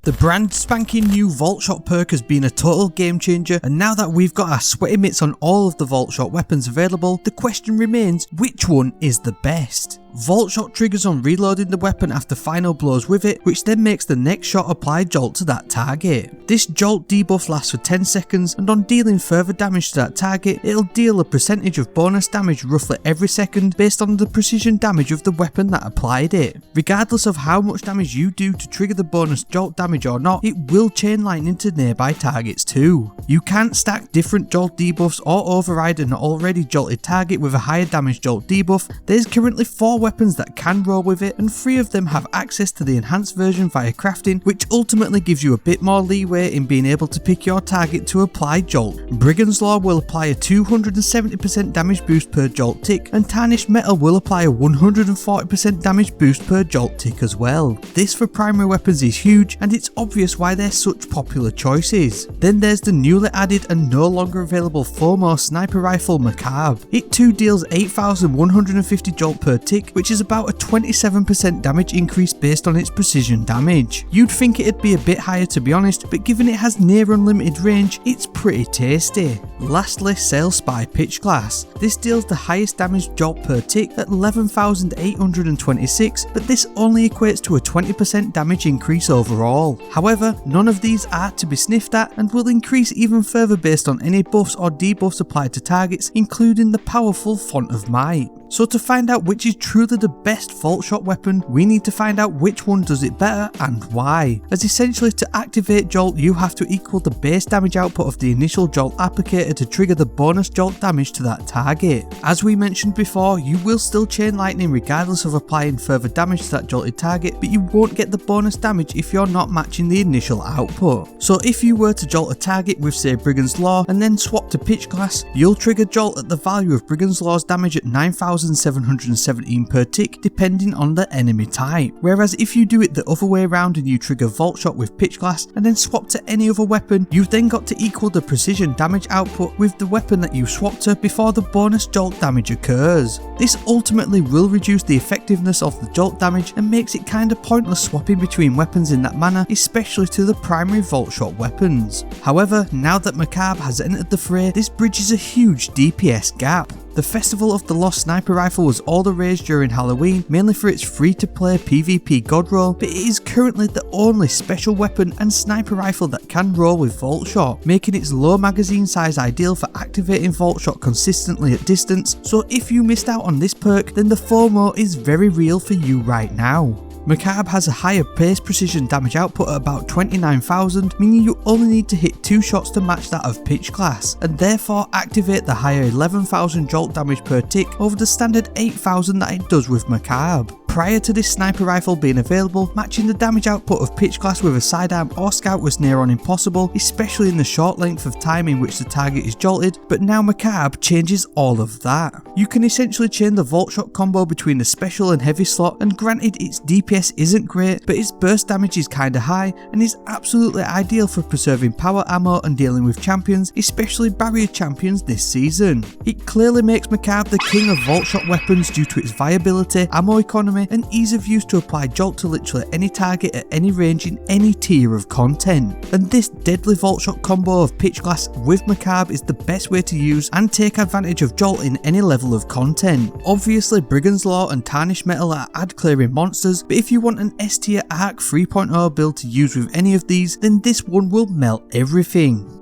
The brand spanking new Vault Shot perk has been a total game changer, and now that we've got our sweaty mitts on all of the Vault Shot weapons available, the question remains, which one is the best? Vault Shot triggers on reloading the weapon after final blows with it, which then makes the next shot apply jolt to that target. This jolt debuff lasts for 10 seconds, and on dealing further damage to that target, it'll deal a percentage of bonus damage roughly every second based on the precision damage of the weapon that applied it. Regardless of how much damage you do to trigger the bonus jolt damage or not, it will chain lightning to nearby targets too. You can't stack different jolt debuffs or override an already jolted target with a higher damage jolt debuff. There's currently 4 weapons that can roll with it, and 3 of them have access to the enhanced version via crafting, which ultimately gives you a bit more leeway in being able to pick your target to apply jolt. Brigand's Law will apply a 270% damage boost per jolt tick, and Tarnished Metal will apply a 140% damage boost per jolt tick as well. This for primary weapons is huge, and it's obvious why they're such popular choices. Then there's the newly added and no longer available FOMO sniper rifle Macabre. It too deals 8150 jolt per tick, which is about a 27% damage increase based on its precision damage. You'd think it'd be a bit higher to be honest, but given it has near unlimited range, it's pretty tasty. Lastly, Sail Spy Pitch Glass. This deals the highest damage jolt per tick at 11,826, but this only equates to a 20% damage increase overall. However, none of these are to be sniffed at and will increase even further based on any buffs or debuffs applied to targets, including the powerful Font of Might. So to find out which is truly the best Vault Shot weapon, we need to find out which one does it better and why. As essentially to activate Jolt, you have to equal the base damage output of the initial Jolt applicator to trigger the bonus Jolt damage to that target. As we mentioned before, you will still chain lightning regardless of applying further damage to that jolted target, but you won't get the bonus damage if you're not matching the initial output. So if you were to jolt a target with say Brigand's Law and then swap to Pitch Glass, you'll trigger Jolt at the value of Brigand's Law's damage at 9,717 per tick depending on the enemy type. Whereas if you do it the other way around and you trigger Vault Shot with Pitch Glass and then swap to any other weapon, you've then got to equal the precision damage output with the weapon that you swapped to before the bonus jolt damage occurs. This ultimately will reduce the effectiveness of the jolt damage and makes it kinda pointless swapping between weapons in that manner, especially to the primary Vault Shot weapons. However, now that Macabre has entered the fray, this bridges a huge DPS gap. The Festival of the Lost Sniper Rifle was all the rage during Halloween, mainly for its free-to-play PvP god roll, but it is currently the only special weapon and sniper rifle that can roll with Vault Shot, making its low magazine size ideal for activating Vault Shot consistently at distance. So if you missed out on this perk, then the FOMO is very real for you right now. Macabre has a higher base precision damage output at about 29,000, meaning you only need to hit 2 shots to match that of Pitch Glass, and therefore activate the higher 11,000 jolt damage per tick over the standard 8,000 that it does with Macabre. Prior to this sniper rifle being available, matching the damage output of Pitch Glass with a sidearm or scout was near on impossible, especially in the short length of time in which the target is jolted, but now Macabre changes all of that. You can essentially chain the Vault Shot combo between the special and heavy slot, and granted its DPS isn't great, but its burst damage is kinda high and is absolutely ideal for preserving power ammo and dealing with champions, especially barrier champions this season. It clearly makes Macabre the king of Vault Shot weapons due to its viability, ammo economy, and ease of use to apply jolt to literally any target at any range in any tier of content. And this deadly Vault Shot combo of Pitch Glass with Macabre is the best way to use and take advantage of jolt in any level of content. Obviously Brigand's Law and Tarnished Metal are ad clearing monsters, but if you want an S tier Arc 3.0 build to use with any of these, then this one will melt everything.